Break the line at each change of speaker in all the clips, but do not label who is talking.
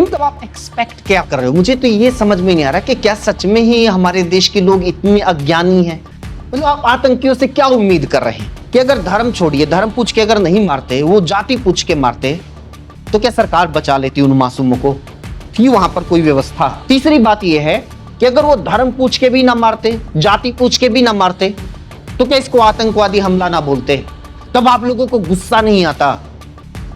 मतलब आप एक्सपेक्ट क्या कर रहे हो? मुझे तो ये समझ में नहीं आ रहा कि क्या सच में ही हमारे देश के लोग इतने अज्ञानी हैं। मतलब आप आतंकियों से क्या उम्मीद कर रहे हैं कि अगर धर्म छोड़िए, धर्म पूछ के अगर नहीं मारते, वो जाति पूछ के मारते, तो क्या सरकार बचा लेती उन मासूमों को? थी वहां पर कोई व्यवस्था? तीसरी बात यह है कि अगर वो धर्म पूछ के भी ना मारते, जाति पूछ के भी ना मारते, तो क्या इसको आतंकवादी हमला ना बोलते? तब आप लोगों को गुस्सा नहीं आता?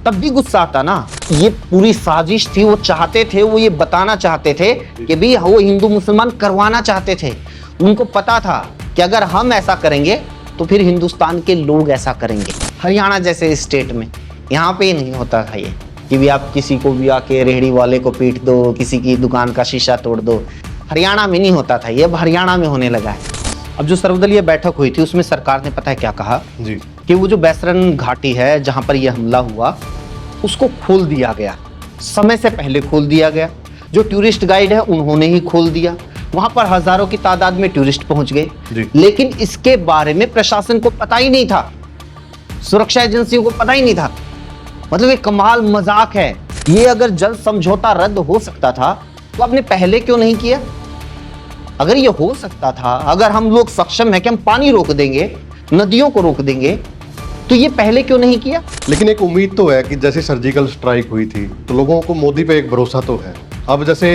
तब भी गुस्सा आता ना। ये पूरी साजिश थी, वो चाहते थे, वो ये बताना चाहते थे कि भी वो हिंदू मुसलमान करवाना चाहते थे। उनको पता था कि अगर हम ऐसा करेंगे तो फिर हिंदुस्तान के लोग ऐसा करेंगे। हरियाणा जैसे स्टेट में यहाँ पे नहीं होता था ये कि भी आप किसी को भी आके रेहड़ी वाले को पीट दो, किसी की दुकान का शीशा तोड़ दो। हरियाणा में नहीं होता था ये, अब हरियाणा में होने लगा है। अब जो सर्वदलीय बैठक हुई थी उसमें सरकार ने पता है क्या कहा जी, कि वो जो बैसरन घाटी है जहां पर यह हमला हुआ उसको खोल दिया गया, समय से पहले खोल दिया गया। जो टूरिस्ट गाइड है उन्होंने ही खोल दिया। वहां पर हजारों की तादाद में टूरिस्ट पहुंच गए, लेकिन इसके बारे में प्रशासन को पता ही नहीं था, सुरक्षा एजेंसियों को पता ही नहीं था। मतलब ये कमाल मजाक है। ये अगर जल समझौता रद्द हो सकता था तो आपने पहले क्यों नहीं किया? अगर ये हो सकता था, अगर हम लोग सक्षम है कि हम पानी रोक देंगे, नदियों को रोक देंगे, तो ये पहले क्यों नहीं किया?
लेकिन एक उम्मीद तो है कि जैसे सर्जिकल स्ट्राइक हुई थी तो लोगों को मोदी पे एक भरोसा तो है। अब जैसे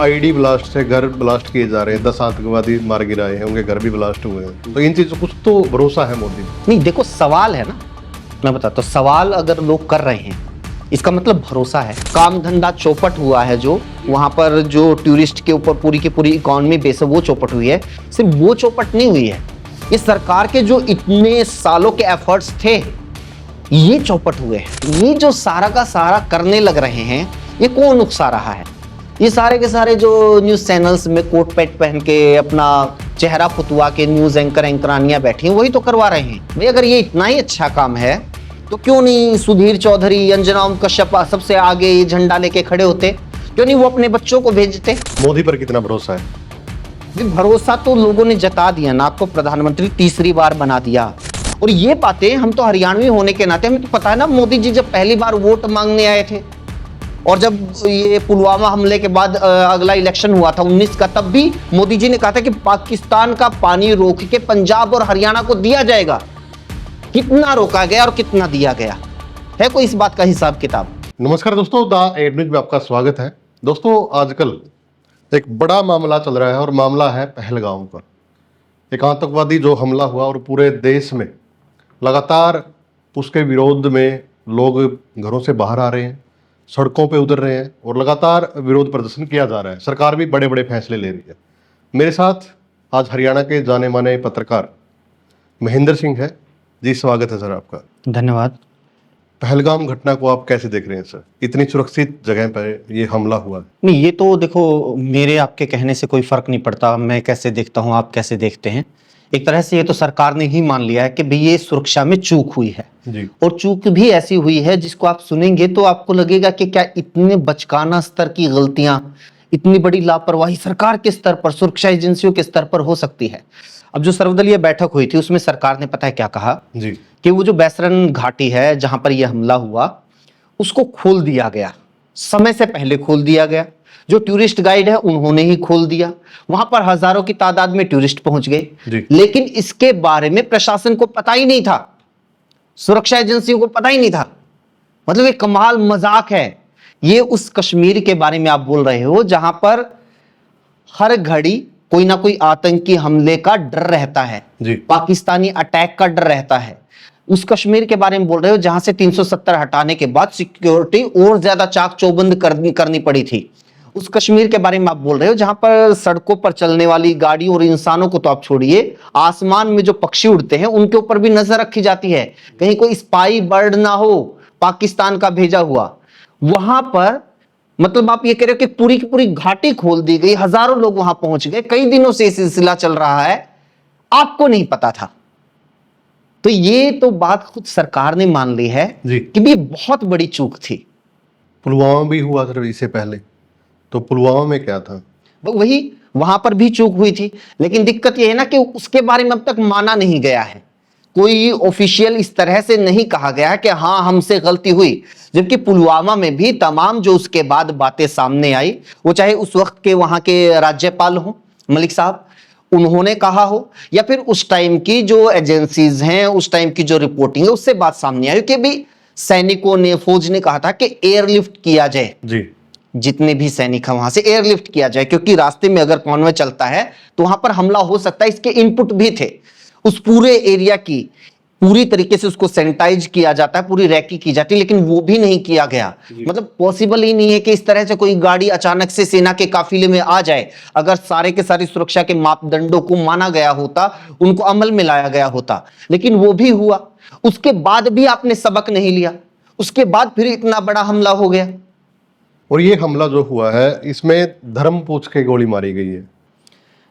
आईडी ब्लास्ट से घर ब्लास्ट किए जा रहे हैं, 10 आतंकवादी मार गिराए हैं, उनके घर भी ब्लास्ट हुए हैं, तो इन चीजों कुछ तो भरोसा है मोदी पे।
नहीं देखो, सवाल है ना, मैं बताता हूं, सवाल अगर लोग कर रहे हैं इसका मतलब भरोसा है। काम धंधा चौपट हुआ है, जो वहां पर जो टूरिस्ट के ऊपर पूरी की पूरी इकोनॉमी बेस है वो चौपट हुई है। सिर्फ वो चौपट नहीं हुई है, ये सरकार के जो इतने सालों के एफर्ट्स थे ये चौपट हुए हैं। ये जो सारा का सारा करने लग रहे हैं ये कौन उकसा रहा है? ये सारे के सारे जो न्यूज चैनल्स में कोट पैंट पहन के अपना चेहरा फुतवा के न्यूज एंकरानियां बैठी हैं, वही तो करवा रहे हैं। भाई अगर ये इतना ही अच्छा काम है तो क्यों नहीं सुधीर चौधरी, अंजना ओम कश्यप सबसे आगे ये झंडा लेके खड़े होते? क्यों नहीं वो अपने बच्चों को भेजते?
मोदी पर कितना भरोसा है?
भरोसा तो लोगों ने जता दिया ना, आपको प्रधानमंत्री तीसरी बार बना दिया। और ये बातें हम तो हरियाणवी होने के नाते हमें तो पता है ना। मोदी जी जब पहली बार वोट मांगने आए थे और जब ये पुलवामा हमले के बाद अगला इलेक्शन हुआ था 19 का, तब भी मोदी जी ने कहा था कि पाकिस्तान का पानी रोक के पंजाब और हरियाणा को दिया जाएगा। कितना रोका गया और कितना दिया गया है कोई इस बात का हिसाब किताब?
नमस्कार दोस्तों, द एड न्यूज में आपका स्वागत है। दोस्तों आजकल एक बड़ा मामला चल रहा है और मामला है पहलगाम का। एक आतंकवादी जो हमला हुआ और पूरे देश में लगातार उसके विरोध में लोग घरों से बाहर आ रहे हैं, सड़कों पे उतर रहे हैं और लगातार विरोध प्रदर्शन किया जा रहा है। सरकार भी बड़े बड़े फैसले ले रही है। मेरे साथ आज हरियाणा के जाने माने पत्रकार महेंद्र सिंह है जी। स्वागत है सर आपका।
धन्यवाद।
पहलगाम घटना को आप कैसे देख रहे हैं सर? इतनी सुरक्षित जगह पर ये हमला हुआ है।
नहीं, ये तो देखो मेरे आपके कहने से कोई फर्क नहीं पड़ता। मैं कैसे देखता हूँ, आप कैसे देखते हैं। एक तरह से ये तो सरकार ने ही मान लिया है कि भाई ये सुरक्षा में चूक हुई है
जी।
और चूक भी ऐसी हुई है जिसको आप सुनेंगे तो आपको लगेगा कि क्या इतने बचकाना स्तर की गलतियां, इतनी बड़ी लापरवाही सरकार के स्तर पर, सुरक्षा एजेंसियों के स्तर पर हो सकती है। अब जो सर्वदलीय बैठक हुई थी उसमें सरकार ने पता है क्या कहा
जी,
कि वो जो बैसरन घाटी है जहां पर यह हमला हुआ उसको खोल दिया गया, समय से पहले खोल दिया गया। जो टूरिस्ट गाइड है उन्होंने ही खोल दिया। वहां पर हजारों की तादाद में टूरिस्ट पहुंच गए, लेकिन इसके बारे में प्रशासन को पता ही नहीं था, सुरक्षा एजेंसियों को पता ही नहीं था। मतलब ये कमाल मजाक है। ये उस कश्मीर के बारे में आप बोल रहे हो जहां पर हर घड़ी कोई ना कोई आतंकी हमले का डर रहता है, पाकिस्तानी अटैक का डर रहता है। उस कश्मीर के बारे में बोल रहे हो जहां से 370 हटाने के बाद सिक्योरिटी और ज्यादा चाक चौबंद करनी पड़ी थी। उस कश्मीर के बारे में आप बोल रहे हो जहां पर सड़कों पर चलने वाली गाड़ियों और इंसानों को तो आप छोड़िए, आसमान में जो पक्षी उड़ते हैं उनके ऊपर भी नजर रखी जाती है, कहीं कोई स्पाई बर्ड ना हो पाकिस्तान का भेजा हुआ। वहां पर मतलब आप ये कह रहे हो कि पूरी की पूरी घाटी खोल दी गई, हजारों लोग वहां पहुंच गए, कई दिनों से सिलसिला चल रहा है, आपको नहीं पता था। तो ये तो बात खुद सरकार ने मान ली है कि ये बहुत बड़ी चूक थी।
पुलवामा भी हुआ सर इससे पहले, तो पुलवामा में क्या था?
वही, वहां पर भी चूक हुई थी, लेकिन दिक्कत यह है ना कि उसके बारे में अब तक माना नहीं गया है। कोई ऑफिशियल इस तरह से नहीं कहा गया है कि हाँ हमसे गलती हुई। जबकि पुलवामा में भी तमाम जो उसके बाद बातें सामने आई, वो चाहे उस वक्त के वहां के राज्यपाल हो मलिक साहब, उन्होंने कहा हो, या फिर उस टाइम की जो एजेंसीज हैं, उस टाइम की जो रिपोर्टिंग है उससे बात सामने आई कि भी सैनिकों ने, फौज ने कहा था कि एयरलिफ्ट किया जाए,
जी
जितने भी सैनिक हैं वहां से एयरलिफ्ट किया जाए, क्योंकि रास्ते में अगर कॉन्वॉय चलता है तो वहां पर हमला हो सकता है। इसके इनपुट भी थे। उस पूरे एरिया की पूरी तरीके से उसको सैनिटाइज किया जाता है, पूरी रैकी की जाती है, लेकिन वो भी नहीं किया गया। मतलब पॉसिबल ही नहीं है कि इस तरह से कोई गाड़ी अचानक से सेना के काफिले में आ जाए। अगर सारे के सारी सुरक्षा के मापदंडों को माना गया होता, उनको अमल में लाया गया होता, लेकिन वो भी हुआ। उसके बाद भी आपने सबक नहीं लिया, उसके बाद फिर इतना बड़ा हमला हो गया।
और ये हमला जो हुआ है इसमें धर्म पूछ के गोली मारी गई है।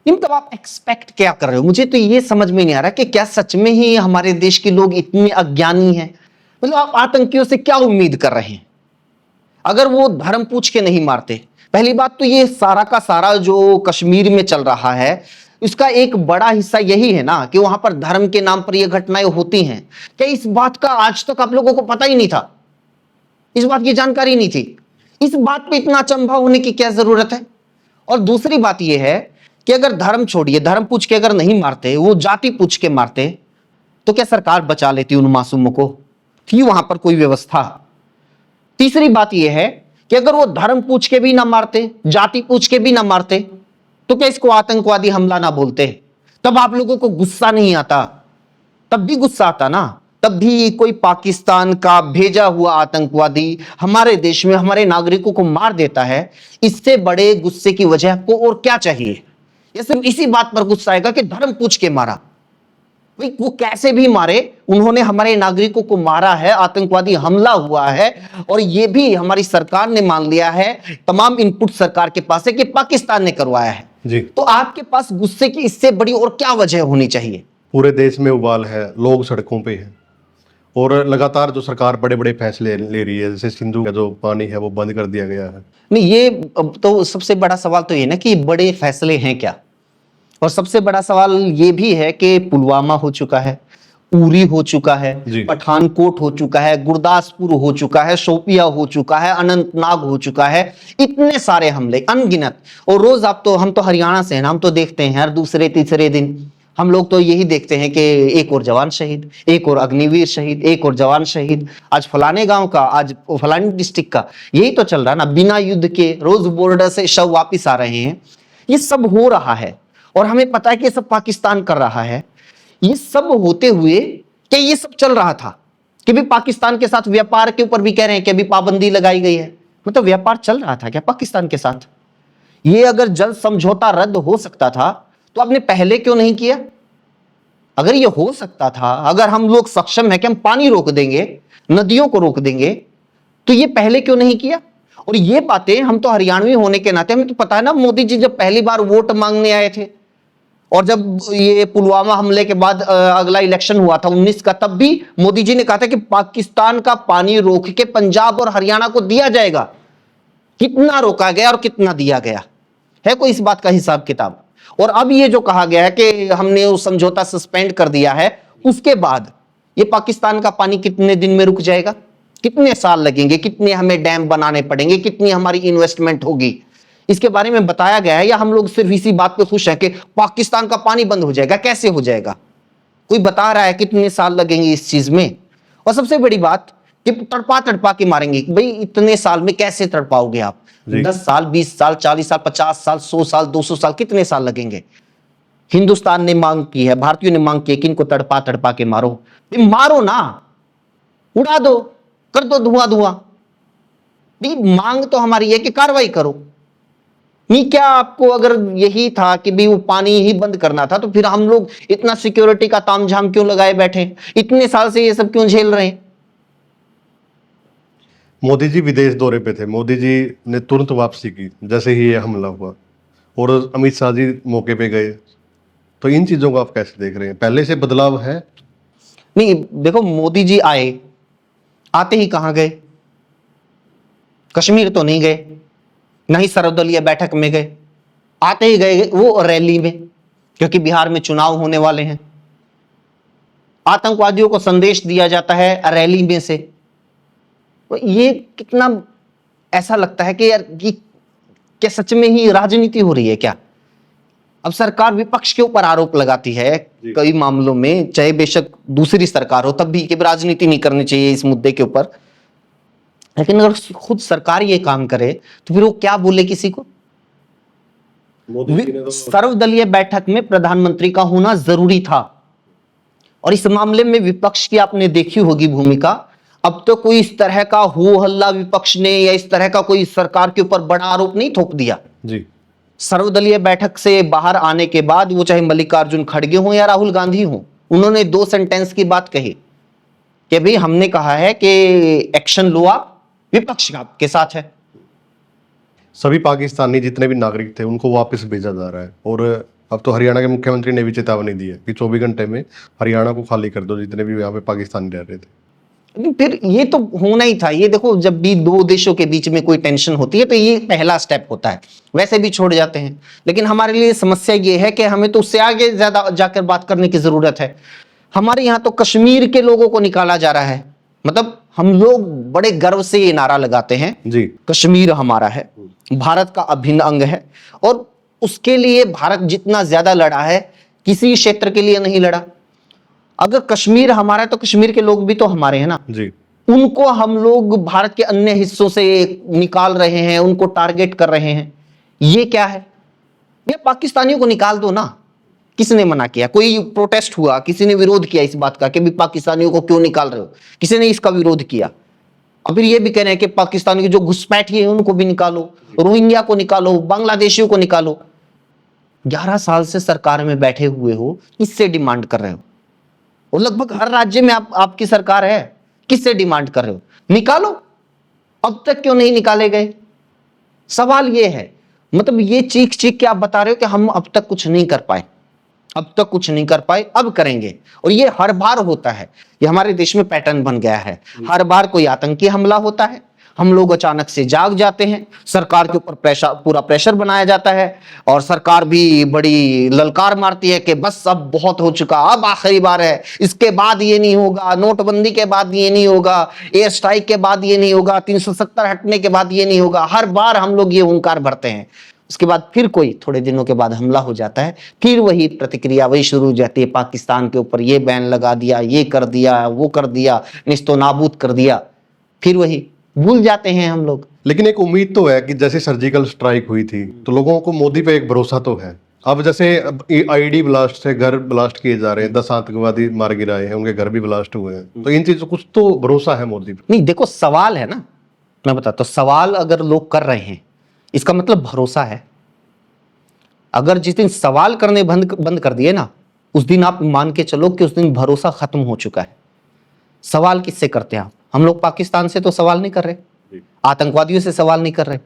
नहीं, मतलब आप एक्सपेक्ट क्या कर रहे हो? मुझे तो ये समझ में नहीं आ रहा कि क्या सच में ही हमारे देश के लोग इतने अज्ञानी हैं। मतलब आप आतंकियों से क्या उम्मीद कर रहे हैं? अगर वो धर्म पूछ के नहीं मारते, पहली बात तो ये सारा का सारा जो कश्मीर में चल रहा है, इसका एक बड़ा हिस्सा यही है ना कि वहां पर धर्म के नाम पर ये घटनाएं होती हैं। क्या इस बात का आज तक आप लोगों को पता ही नहीं था? इस बात की जानकारी नहीं थी? इस बात पे इतना अचंभा होने की क्या जरूरत है? और दूसरी बात यह है कि अगर धर्म छोड़िए, धर्म पूछ के अगर नहीं मारते, वो जाति पूछ के मारते, तो क्या सरकार बचा लेती उन मासूमों को? थी वहां पर कोई व्यवस्था? तीसरी बात यह है कि अगर वो धर्म पूछ के भी ना मारते, जाति पूछ के भी ना मारते, तो क्या इसको आतंकवादी हमला ना बोलते? तब आप लोगों को गुस्सा नहीं आता? तब भी गुस्सा आता ना। तब भी कोई पाकिस्तान का भेजा हुआ आतंकवादी हमारे देश में हमारे नागरिकों को मार देता है, इससे बड़े गुस्से की वजह आपको और क्या चाहिए? ये सिर्फ इसी बात पर गुस्सा आएगा कि धर्म पूछ के मारा। भाई वो कैसे भी मारे, उन्होंने हमारे नागरिकों को मारा है, आतंकवादी हमला हुआ है, और ये भी हमारी सरकार ने मान लिया है, तमाम इनपुट सरकार के पास है कि पाकिस्तान ने करवाया है
जी।
तो आपके पास गुस्से की इससे बड़ी और क्या वजह होनी चाहिए?
पूरे देश में उबाल है, लोग सड़कों पे हैं, और लगातार जो सरकार बड़े बड़े फैसले ले रही है, जैसे सिंधु का जो पानी है वो बंद कर दिया गया है।
नहीं, ये अब तो सबसे बड़ा सवाल तो ये ना कि बड़े फैसले हैं क्या? और सबसे बड़ा सवाल ये भी है कि पुलवामा हो चुका है, उरी हो चुका
जी।
है, पठानकोट हो चुका है, गुरदासपुर हो चुका है, शोपिया हो चुका है, अनंतनाग हो चुका है। इतने सारे हमले अनगिनत। और रोज हम तो हरियाणा से हैं, हम तो देखते हैं हर दूसरे तीसरे दिन हम लोग तो यही देखते हैं कि एक और जवान शहीद, एक और अग्निवीर शहीद, एक और जवान शहीद, आज फलाने गांव का, आज फलाने डिस्ट्रिक्ट का। यही तो चल रहा है ना, बिना युद्ध के रोज बॉर्डर से शव वापिस आ रहे हैं। ये सब हो रहा है और हमें पता है कि ये सब पाकिस्तान कर रहा है। ये सब होते हुए क्या ये सब चल रहा था कि भी पाकिस्तान के साथ व्यापार के ऊपर भी कह रहे हैं कि अभी पाबंदी लगाई गई है? मतलब व्यापार चल रहा था क्या पाकिस्तान के साथ? ये अगर जल समझौता रद्द हो सकता था तो आपने पहले क्यों नहीं किया? अगर ये हो सकता था, अगर हम लोग सक्षम है कि हम पानी रोक देंगे, नदियों को रोक देंगे, तो ये पहले क्यों नहीं किया? और ये बातें हम तो हरियाणवी होने के नाते हमें तो पता है ना। मोदी जी जब पहली बार वोट मांगने आए थे और जब ये पुलवामा हमले के बाद अगला इलेक्शन हुआ था 19 का, तब भी मोदी जी ने कहा था कि पाकिस्तान का पानी रोक के पंजाब और हरियाणा को दिया जाएगा। कितना रोका गया और कितना दिया गया है कोई इस बात का हिसाब किताब? और अब ये जो कहा गया है कि हमने वो समझौता सस्पेंड कर दिया है, उसके बाद ये पाकिस्तान का पानी कितने दिन में रुक जाएगा? कितने साल लगेंगे? कितने हमें डैम बनाने पड़ेंगे? कितनी हमारी इन्वेस्टमेंट होगी? इसके बारे में बताया गया है? या हम लोग सिर्फ इसी बात पे खुश हैं कि पाकिस्तान का पानी बंद हो जाएगा? कैसे हो जाएगा? कोई बता रहा है कितने साल लगेंगे इस चीज में? और सबसे बड़ी बात कि तड़पा तड़पा के मारेंगे। भाई इतने साल में कैसे तड़पाओगे आप? 10 साल, 20 साल, 40 साल, 50 साल, 100 साल, 200 साल, कितने साल लगेंगे? हिंदुस्तान ने मांग की है, भारतीयों ने मांग की है कि इनको तड़पा तड़पा के मारो। मारो ना, उड़ा दो, कर दो धुआं धुआं। मांग तो हमारी है कि कार्रवाई करो। नहीं, क्या आपको अगर यही था कि भी वो पानी ही बंद करना था तो फिर हम लोग इतना सिक्योरिटी का तामझाम क्यों लगाए बैठे? इतने साल से ये सब क्यों झेल रहे हैं?
मोदी जी विदेश दौरे पे थे, मोदी जी ने तुरंत वापसी की जैसे ही ये हमला हुआ, और अमित शाह जी मौके पे गए। तो इन चीजों को आप कैसे देख रहे हैं? पहले से बदलाव है?
नहीं, देखो मोदी जी आए, आते ही कहां गए? कश्मीर तो नहीं गए, ना ही सर्वदलीय बैठक में गए। आते ही गए वो रैली में, क्योंकि बिहार में चुनाव होने वाले हैं। आतंकवादियों को संदेश दिया जाता है रैली में से। तो ये कितना ऐसा लगता है कि यार कि क्या सच में ही राजनीति हो रही है क्या? अब सरकार विपक्ष के ऊपर आरोप लगाती है कई मामलों में, चाहे बेशक दूसरी सरकार हो, तब भी कि राजनीति नहीं करनी चाहिए इस मुद्दे के ऊपर। लेकिन अगर खुद सरकार ये काम करे तो फिर वो क्या बोले किसी को? सर्वदलीय बैठक में प्रधानमंत्री का होना जरूरी था, और इस मामले में विपक्ष की आपने देखी होगी भूमिका। अब तो कोई इस तरह का हो हल्ला विपक्ष ने या इस तरह का कोई सरकार के ऊपर बड़ा आरोप नहीं थोप दिया
जी।
सर्वदलीय बैठक से बाहर आने के बाद, वो चाहे मल्लिकार्जुन खड़गे हो या राहुल गांधी हो, उन्होंने 2 सेंटेंस की बात कही कि भाई हमने कहा है कि एक्शन लो, आप विपक्ष के साथ है।
सभी पाकिस्तानी जितने भी नागरिक थे उनको वापस भेजा जा रहा है, और अब तो हरियाणा के मुख्यमंत्री ने भी चेतावनी दी है कि 24 घंटे में हरियाणा को खाली कर दो, जितने भी यहाँ पे पाकिस्तानी रह रहे थे।
फिर ये तो होना ही था। ये देखो, जब भी 2 देशों के बीच में कोई टेंशन होती है तो ये पहला स्टेप होता है, वैसे भी छोड़ जाते हैं। लेकिन हमारे लिए समस्या ये है कि हमें तो उससे आगे ज्यादा जाकर बात करने की जरूरत है। हमारे यहाँ तो कश्मीर के लोगों को निकाला जा रहा है। मतलब हम लोग बड़े गर्व से ये नारा लगाते हैं
जी,
कश्मीर हमारा है, भारत का अभिन्न अंग है, और उसके लिए भारत जितना ज्यादा लड़ा है किसी क्षेत्र के लिए नहीं लड़ा। अगर कश्मीर हमारा है तो कश्मीर के लोग भी तो हमारे हैं ना
जी।
उनको हम लोग भारत के अन्य हिस्सों से निकाल रहे हैं, उनको टारगेट कर रहे हैं। ये क्या है? ये पाकिस्तानियों को निकाल दो ना। किसने मना किया? कोई प्रोटेस्ट हुआ, किसी ने विरोध किया इस बात का कि भी पाकिस्तानियों को क्यों निकाल रहे हो? किसी ने इसका विरोध किया? और फिर ये भी कह रहे हैं कि पाकिस्तानी के जो घुसपैठिए हैं उनको भी निकालो, रोहिंग्या को निकालो, बांग्लादेशियों को निकालो। 11 साल से सरकार में बैठे हुए हो, किससे डिमांड कर रहे हो? और लगभग हर राज्य में आपकी सरकार है, किससे डिमांड कर रहे हो? निकालो। अब तक क्यों नहीं निकाले गए? सवाल ये है। मतलब ये चीख चीख के आप बता रहे हो कि हम अब तक कुछ नहीं कर पाए, अब तक कुछ नहीं कर पाए, अब करेंगे। और ये हर बार होता है, ये हमारे देश में पैटर्न बन गया है। हर बार कोई आतंकी हमला होता है, हम लोग अचानक से जाग जाते हैं, सरकार के ऊपर पूरा प्रेशर बनाया जाता है, और सरकार भी बड़ी ललकार मारती है कि बस अब बहुत हो चुका, अब आखिरी बार है, इसके बाद ये नहीं होगा, नोटबंदी के बाद ये नहीं होगा, एयर स्ट्राइक के बाद ये नहीं होगा, 370 हटने के बाद ये नहीं होगा। हर बार हम लोग ये हुंकार भरते हैं। उसके बाद फिर कोई थोड़े दिनों के बाद हमला हो जाता है, फिर वही प्रतिक्रिया वही शुरू हो जाती है। पाकिस्तान के ऊपर ये बैन लगा दिया, ये कर दिया, वो कर दिया, निस्तो नाबूद कर दिया, फिर वही भूल जाते हैं हम लोग।
लेकिन एक उम्मीद तो है कि जैसे सर्जिकल स्ट्राइक हुई थी तो लोगों को मोदी पे एक भरोसा तो है। अब जैसे आईडी ब्लास्ट से घर ब्लास्ट किए जा रहे हैं, 10 आतंकवादी मार गिराए हैं, उनके घर भी ब्लास्ट हुए हैं, तो इन चीजों कुछ तो भरोसा है मोदी पे।
नहीं, देखो सवाल है ना, मैं बताता हूं। सवाल अगर लोग कर रहे हैं इसका मतलब भरोसा है। अगर जिस दिन सवाल करने बंद कर दिए ना, उस दिन आप मान के चलो कि उस दिन भरोसा खत्म हो चुका है। सवाल किससे करते हैं आप? हम लोग पाकिस्तान से तो सवाल नहीं कर रहे, आतंकवादियों से सवाल नहीं कर रहे।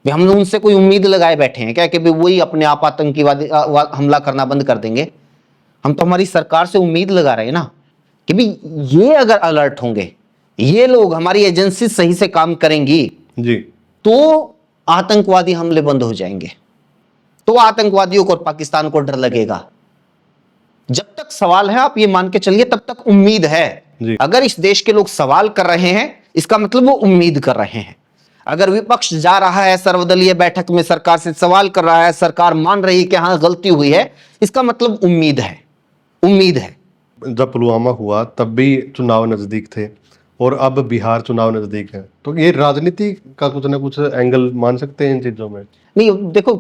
हम लोग उनसे कोई उम्मीद लगाए बैठे हैं क्या कि वही अपने आप आतंकवादी हमला करना बंद कर देंगे? हम तो हमारी सरकार से उम्मीद लगा रहे हैं ना कि भी ये अगर अलर्ट होंगे, ये लोग, हमारी एजेंसी सही से काम करेंगी
जी,
तो आतंकवादी हमले बंद हो जाएंगे, तो आतंकवादियों को और पाकिस्तान को डर लगेगा। जब तक सवाल है आप ये मान के चलिए, तब तक उम्मीद है। अगर इस देश के लोग सवाल कर रहे हैं इसका मतलब वो उम्मीद कर रहे हैं। अगर विपक्ष जा रहा है सर्वदलीय बैठक में, सरकार से सवाल कर रहा है, सरकार मान रही है कि हाँ गलती हुई है, इसका मतलब उम्मीद है, उम्मीद है।
जब पुलवामा हुआ तब भी चुनाव नजदीक थे, और अब बिहार चुनाव नजदीक है, तो ये राजनीति का कुछ ना कुछ एंगल मान सकते हैं इन चीजों में?
नहीं, देखो,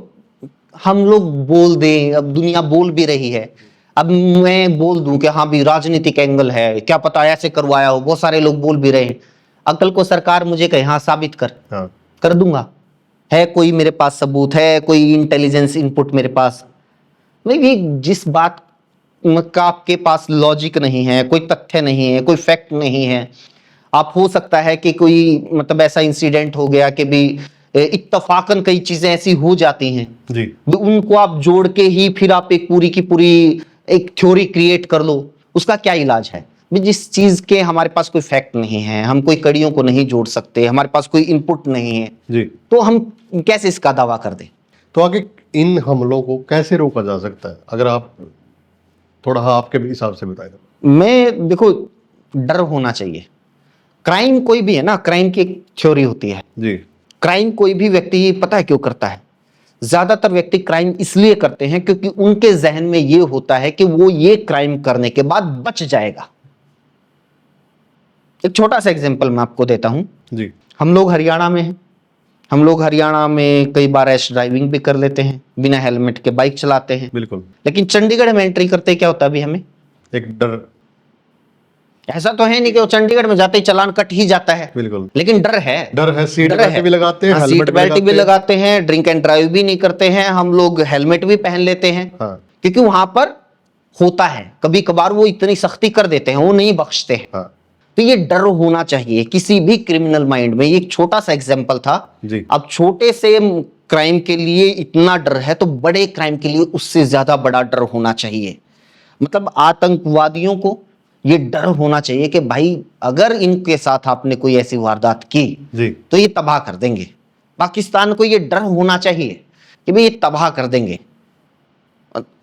हम लोग बोल दें, अब दुनिया बोल भी रही है, अब मैं बोल दूं कि हाँ भी राजनीतिक एंगल है, क्या पता ऐसे करवाया हो, बहुत सारे लोग बोल भी रहे हैं। अकल को सरकार मुझे कहे हाँ साबित कर,
हाँ,
कर दूंगा। है कोई मेरे पास सबूत, है कोई इंटेलिजेंस इनपुट मेरे पास? नहीं, जिस बात का आपके पास लॉजिक नहीं है, कोई तथ्य नहीं है, कोई फैक्ट नहीं है, आप हो सकता है कि कोई मतलब ऐसा इंसिडेंट हो गया कि भी इत्तफाकन कई चीजें ऐसी हो जाती हैं
जी,
उनको आप जोड़ के ही फिर आप एक पूरी की पूरी एक थ्योरी क्रिएट कर लो, उसका क्या इलाज है? जिस चीज के हमारे पास कोई फैक्ट नहीं है, हम कोई कड़ियों को नहीं जोड़ सकते, हमारे पास कोई इनपुट नहीं है
जी,
तो हम कैसे इसका दावा कर दें?
तो आगे इन हमलों को कैसे रोका जा सकता है, अगर आप थोड़ा आपके हिसाब से बताएं।
मैं देखो, डर होना चाहिए। क्राइम कोई भी है ना, क्राइम की एक थ्योरी होती है।
जी
क्राइम कोई भी व्यक्ति पता है क्यों करता है? ज्यादातर व्यक्ति क्राइम इसलिए करते हैं क्योंकि उनके जहन में ये होता है कि वो ये क्राइम करने के बाद बच जाएगा। एक छोटा सा एग्जांपल मैं आपको देता हूं।
जी
हम लोग हरियाणा में हैं। हम लोग हरियाणा में कई बार रैश ड्राइविंग भी कर लेते हैं, बिना हेलमेट के बाइक चलाते हैं।
बिल्कुल।
लेकिन चंडीगढ़ में एंट्री करते क्या होता है? अभी हमें
एक डर।
ऐसा तो है नहीं कि वो चंडीगढ़ में जाते ही चालान कट ही जाता है।
बिल्कुल
लेकिन डर है।
डर है, सीट
डर
बेल्ट
है।
भी लगाते हैं,
हाँ,
हेलमेट
सीट बेल्ट भी लगाते हैं, ड्रिंक एंड ड्राइव भी नहीं करते हैं, हम लोग हेलमेट भी पहन लेते हैं।
हाँ
क्योंकि वहां पर होता है, कभी कभार वो इतनी सख्ती कर देते हैं, वो नहीं बख्शते हैं।
हाँ
तो ये डर होना चाहिए किसी भी क्रिमिनल माइंड में। ये एक छोटा सा एग्जांपल था।
जी
अब छोटे से क्राइम के लिए इतना डर है तो बड़े क्राइम के लिए उससे ज्यादा बड़ा डर होना चाहिए। मतलब आतंकवादियों को ये डर होना चाहिए कि भाई अगर इनके साथ आपने कोई ऐसी वारदात की
जी
तो ये तबाह कर देंगे। पाकिस्तान को ये डर होना चाहिए कि भाई ये तबाह कर देंगे।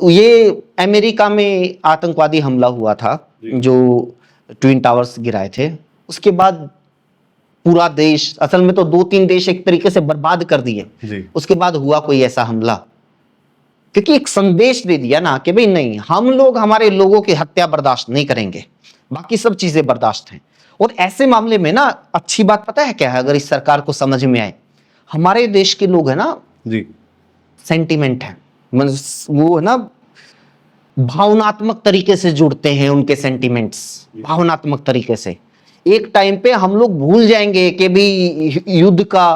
ये अमेरिका में आतंकवादी हमला हुआ था जो ट्विन टावर्स गिराए थे, उसके बाद पूरा देश, असल में तो 2-3 देश एक तरीके से बर्बाद कर दिए।
जी
उसके बाद हुआ कोई ऐसा हमला, क्योंकि एक संदेश दे दिया ना कि भाई नहीं, हम लोग हमारे लोगों की हत्या बर्दाश्त नहीं करेंगे, बाकी सब चीजें बर्दाश्त हैं। और ऐसे मामले में ना अच्छी बात पता है क्या है, अगर इस सरकार को समझ में आए, हमारे देश के लोग है ना
जी
सेंटिमेंट है, वो है ना भावनात्मक तरीके से जुड़ते हैं, उनके सेंटिमेंट्स भावनात्मक तरीके से। एक टाइम पे हम लोग भूल जाएंगे कि भी युद्ध का,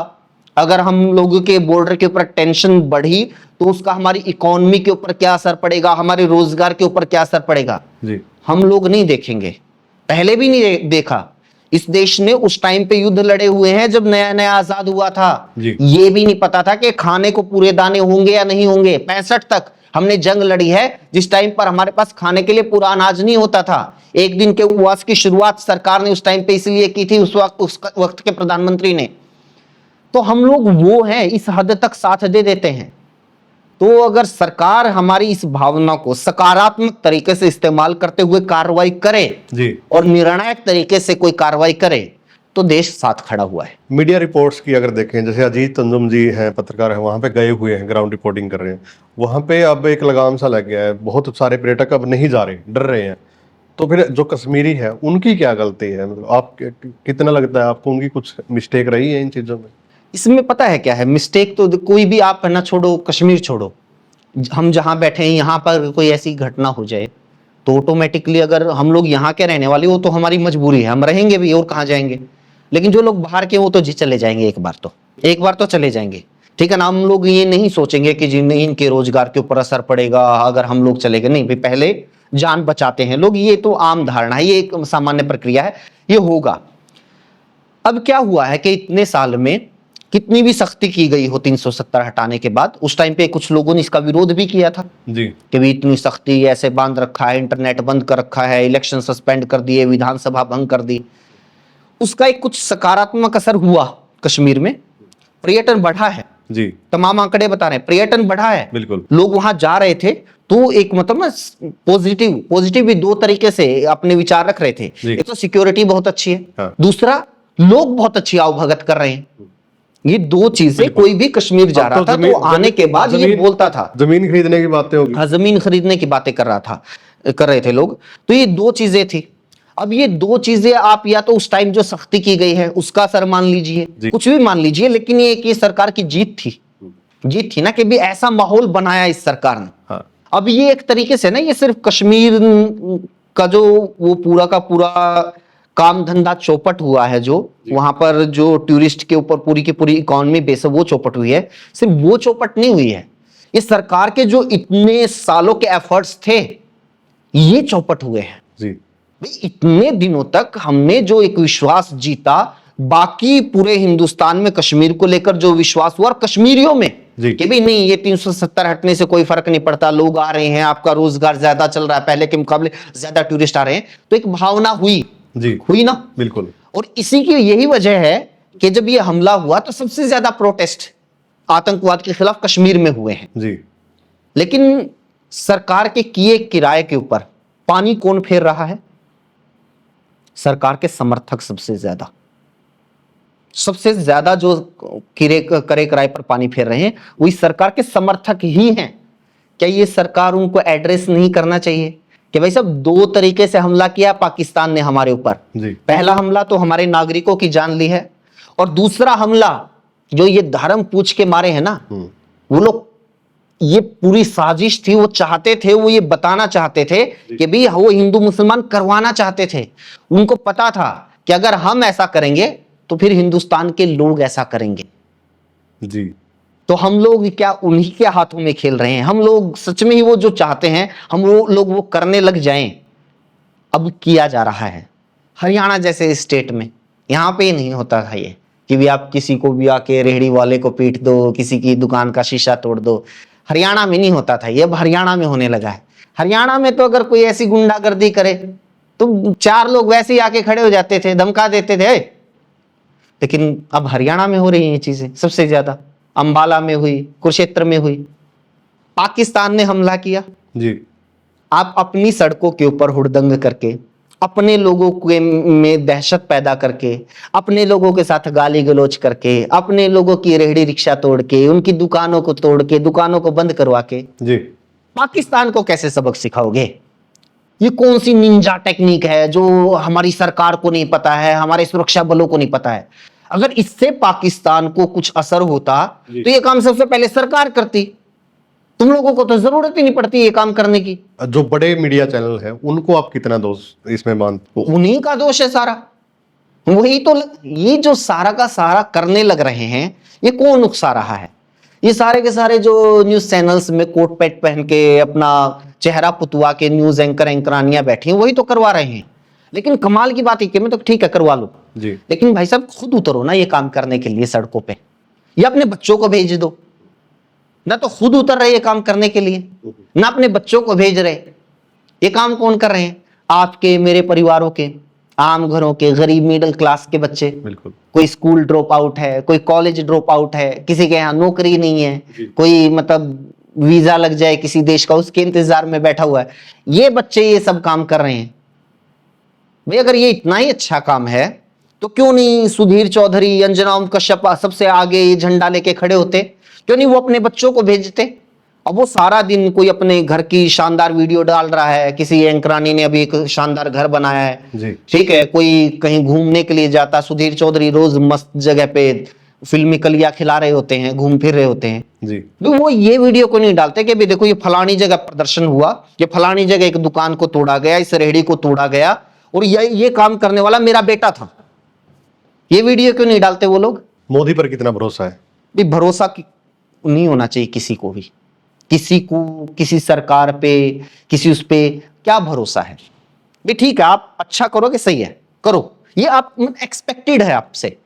अगर हम लोगों के बॉर्डर के ऊपर टेंशन बढ़ी तो उसका हमारी इकोनॉमी के ऊपर क्या असर पड़ेगा, हमारे रोजगार के ऊपर क्या असर पड़ेगा,
जी
हम लोग नहीं देखेंगे। पहले भी नहीं देखा। इस देश ने उस टाइम पे युद्ध लड़े हुए हैं जब नया नया आजाद हुआ था।
जी
ये भी नहीं पता था कि खाने को पूरे दाने होंगे या नहीं होंगे। 65 तक हमने जंग लड़ी है जिस टाइम पर हमारे पास खाने के लिए पूरा अनाज नहीं होता था। एक दिन के उपवास की शुरुआत सरकार ने उस टाइम पे इसलिए की थी, उस वक्त के प्रधानमंत्री ने। तो हम लोग वो हैं, इस हद तक साथ दे देते हैं। तो अगर सरकार हमारी इस भावना को सकारात्मक तरीके से इस्तेमाल करते हुए कार्रवाई करे
जी
और निर्णायक तरीके से कोई कार्रवाई करे तो देश साथ खड़ा हुआ है।
मीडिया रिपोर्ट्स की अगर देखें, जैसे अजीत तंजुम जी हैं, पत्रकार हैं, वहाँ पे गए हुए हैं, ग्राउंड रिपोर्टिंग कर रहे हैं, वहाँ पे अब एक लगाम सा लग गया है, बहुत सारे पर्यटक अब नहीं जा रहे, डर रहे हैं। तो फिर जो कश्मीरी है उनकी क्या गलती है? मतलब आप कितना लगता है आपको उनकी कुछ मिस्टेक रही है इन चीज़ों में?
इसमें पता है क्या है, मिस्टेक तो कोई भी आप है ना, छोड़ो कश्मीर छोड़ो, हम जहां बैठे हैं यहाँ पर कोई ऐसी घटना हो जाए तो ऑटोमेटिकली, अगर हम लोग यहाँ के रहने वाले हो तो हमारी मजबूरी है, हम रहेंगे भी और कहाँ जाएंगे। लेकिन जो लोग बाहर के वो तो जी चले जाएंगे, एक बार तो चले जाएंगे, ठीक है ना। हम लोग ये नहीं सोचेंगे कि जिन इनके रोजगार के ऊपर असर पड़ेगा अगर हम लोग चले गए, नहीं भाई, पहले जान बचाते हैं लोग। ये तो आम धारणा है, ये एक सामान्य प्रक्रिया है, ये होगा। अब क्या हुआ है कि इतने साल में कितनी भी सख्ती की गई हो 370 हटाने के बाद, उस टाइम पे कुछ लोगों ने इसका विरोध भी किया था
जी
कि भी इतनी सख्ती ऐसे बांध रखा है, इंटरनेट बंद कर रखा है, इलेक्शन सस्पेंड कर दिए, विधानसभा भंग कर दी। उसका एक कुछ सकारात्मक असर हुआ। कश्मीर में पर्यटन बढ़ा है
जी,
तमाम आंकड़े बता रहे हैं, पर्यटन बढ़ा है।
बिल्कुल।
लोग वहां जा रहे थे तो एक मतलब ना पॉजिटिव भी दो तरीके से अपने विचार रख रहे थे। एक तो सिक्योरिटी बहुत अच्छी है,
हाँ।
दूसरा लोग बहुत अच्छी आवभगत कर रहे हैं। ये दो चीजें, कोई भी कश्मीर जा रहा था तो आने के बाद ये बोलता था,
जमीन खरीदने की बातें होगी।
हाँ, जमीन खरीदने की बातें कर रहे थे लोग। तो ये दो चीजें थी। अब ये दो चीजें आप या तो उस टाइम जो सख्ती की गई है उसका असर मान लीजिए, कुछ भी मान लीजिए, लेकिन ये सरकार की जीत थी ना कि भी ऐसा माहौल बनाया इस सरकार ने।
हाँ।
अब ये एक तरीके से ना, ये सिर्फ कश्मीर का जो वो पूरा का पूरा काम धंधा चौपट हुआ है, जो वहां पर जो टूरिस्ट के ऊपर पूरी की पूरी इकोनॉमी बेस है वो चौपट हुई है, सिर्फ वो चौपट नहीं हुई है, ये सरकार के जो इतने सालों के एफर्ट्स थे ये चौपट हुए हैं
जी।
इतने दिनों तक हमने जो एक विश्वास जीता, बाकी पूरे हिंदुस्तान में कश्मीर को लेकर जो विश्वास हुआ, और कश्मीरियों में कि भी नहीं, ये 370 हटने से कोई फर्क नहीं पड़ता, लोग आ रहे हैं, आपका रोजगार ज्यादा चल रहा है, पहले के मुकाबले ज्यादा टूरिस्ट आ रहे हैं, तो एक भावना हुई ना।
बिल्कुल।
और इसी की यही वजह है कि जब ये हमला हुआ तो सबसे ज्यादा प्रोटेस्ट आतंकवाद के खिलाफ कश्मीर में हुए हैं
जी।
लेकिन सरकार के किए किराए के ऊपर पानी कौन फेर रहा है? सरकार के समर्थक सबसे ज्यादा जो करे कराए पर पानी फेर रहे हैं वही सरकार के समर्थक ही हैं। क्या ये सरकार उनको एड्रेस नहीं करना चाहिए कि भाई साहब, दो तरीके से हमला किया पाकिस्तान ने हमारे ऊपर। पहला हमला तो हमारे नागरिकों की जान ली है, और दूसरा हमला जो ये धर्म पूछ के मारे हैं ना, वो लोग, ये पूरी साजिश थी। वो चाहते थे, वो ये बताना चाहते थे कि भाई वो हिंदू मुसलमान करवाना चाहते थे। उनको पता था कि अगर हम ऐसा करेंगे तो फिर हिंदुस्तान के लोग ऐसा करेंगे
जी।
तो हम लोग क्या उन्हीं के हाथों में खेल रहे हैं? हम लोग सच में ही वो जो चाहते हैं हम वो लोग वो करने लग जाएं। अब किया जा रहा है हरियाणा जैसे स्टेट में। यहाँ पे नहीं होता है ये कि भी आप किसी को भी आके रेहड़ी वाले को पीट दो, किसी की दुकान का शीशा तोड़ दो। हरियाणा में नहीं होता था ये, अब हरियाणा में होने लगा है। हरियाणा में तो अगर कोई ऐसी गुंडागर्दी करे तो 4 लोग वैसे ही आके खड़े हो जाते थे, धमका देते थे। लेकिन अब हरियाणा में हो रही हैं ये चीजें। सबसे ज्यादा अंबाला में हुई, कुरुक्षेत्र में हुई। पाकिस्तान ने हमला किया
जी।
आप अपनी सड़कों के ऊपर हुड़दंग करके, अपने लोगों के में दहशत पैदा करके, अपने लोगों के साथ गाली गलौज करके, अपने लोगों की रेहड़ी रिक्शा तोड़ के, उनकी दुकानों को तोड़ के, दुकानों को बंद करवा के
जी
पाकिस्तान को कैसे सबक सिखाओगे? ये कौन सी निंजा टेक्निक है जो हमारी सरकार को नहीं पता है, हमारे सुरक्षा बलों को नहीं पता है? अगर इससे पाकिस्तान को कुछ असर होता तो ये काम सबसे पहले सरकार करती। तुम लोगों को तो जरूरत ही नहीं पड़ती ये काम करने की।
जो बड़े मीडिया चैनल है उनको आप कितना दोष इसमें मानते?
उन्हीं का दोष है सारा। वही तो ये जो सारा का सारा करने लग रहे हैं, ये कौन उकसा रहा है? ये सारे के सारे जो न्यूज चैनल्स में कोट पैंट पहन के अपना चेहरा पुतवा के न्यूज एंकरानियां बैठी हैं, वही तो करवा रहे हैं। लेकिन कमाल की बात है कि मैं तो ठीक है करवा लो
जी,
लेकिन भाई साहब खुद उतरो ना ये काम करने के लिए सड़कों पे, या अपने बच्चों को भेज दो। ना तो खुद उतर रहे ये काम करने के लिए, ना अपने बच्चों को भेज रहे। ये काम कौन कर रहे हैं? आपके मेरे परिवारों के, आम घरों के, गरीब मिडिल क्लास के बच्चे।
बिल्कुल।
कोई स्कूल ड्रॉप आउट है, कोई कॉलेज ड्रॉप आउट है, किसी के यहाँ नौकरी नहीं है, कोई मतलब वीजा लग जाए किसी देश का उसके इंतजार में बैठा हुआ है। ये बच्चे ये सब काम कर रहे हैं। भाई अगर ये इतना ही अच्छा काम है तो क्यों नहीं सुधीर चौधरी, अंजना ओम कश्यप सबसे आगे ये झंडा लेके खड़े होते? क्यों नहीं वो अपने बच्चों को भेजते? अब वो सारा दिन कोई अपने घर की शानदार वीडियो डाल रहा है, किसी एंकरानी ने अभी एक शानदार घर बनाया है, ठीक है, कोई कहीं घूमने के लिए जाता, सुधीर चौधरी रोज मस्त जगह पे फिल्मी कलियां खिला रहे होते हैं, घूम फिर रहे होते हैं जी। तो वो ये वीडियो को नहीं डालते कि भी देखो ये फलानी जगह प्रदर्शन हुआ, ये फलानी जगह एक दुकान को तोड़ा गया, इस रेहड़ी को तोड़ा गया और ये काम करने वाला मेरा बेटा था। ये वीडियो क्यों नहीं डालते वो लोग? मोदी पर कितना भरोसा है? भी भरोसा नहीं होना चाहिए किसी को भी, किसी को, किसी सरकार पे, किसी उस पे क्या भरोसा है? भी ठीक है आप अच्छा करोगे, सही है, करो, ये आप एक्सपेक्टेड है आपसे।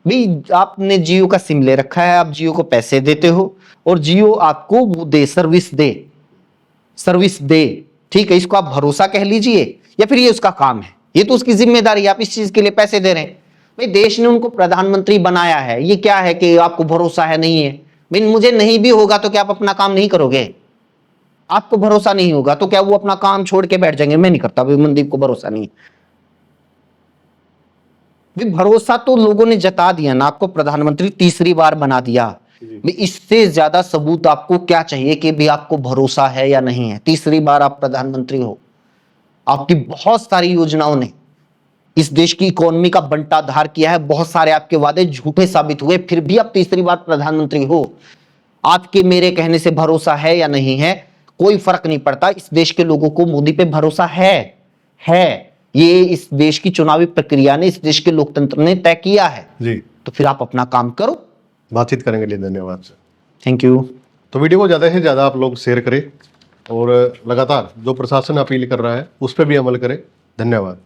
भी आपने जियो का सिम ले रखा है, आप जियो को पैसे देते हो और जियो आपको वो दे, सर्विस दे, ठीक है, इसको आप भरोसा कह लीजिए या फिर ये उसका काम है, ये तो उसकी जिम्मेदारी है, आप इस चीज के लिए पैसे दे रहे हैं। भाई देश ने उनको प्रधानमंत्री बनाया है, ये क्या है कि आपको भरोसा है नहीं है? भाई मुझे नहीं भी होगा तो क्या आप अपना काम नहीं करोगे? आपको भरोसा नहीं होगा तो क्या वो अपना काम छोड़ के बैठ जाएंगे? मैं नहीं करता, भाई मनदीप को भरोसा नहीं। भाई भरोसा तो लोगों ने जता दिया ना, आपको प्रधानमंत्री तीसरी बार बना दिया। इससे ज्यादा सबूत आपको क्या चाहिए कि भी आपको भरोसा है या नहीं है? तीसरी बार आप प्रधानमंत्री हो, आपकी बहुत सारी योजनाओं ने इस देश की इकोनॉमी का बंटाधार किया है, बहुत सारे आपके वादे झूठे साबित हुए, फिर भी आप तीसरी बार प्रधानमंत्री हो। आपके मेरे कहने से भरोसा है या नहीं है कोई फर्क नहीं पड़ता, इस देश के लोगों को मोदी पे भरोसा है। ये इस देश की चुनावी प्रक्रिया ने, इस देश के लोकतंत्र ने तय किया है जी। तो फिर आप अपना काम करो। बातचीत करने के लिए धन्यवाद सर। Thank you. तो वीडियो को ज़्यादा से ज़्यादा आप लोग शेयर करें और लगातार जो प्रशासन अपील कर रहा है उस पर भी अमल करें। धन्यवाद।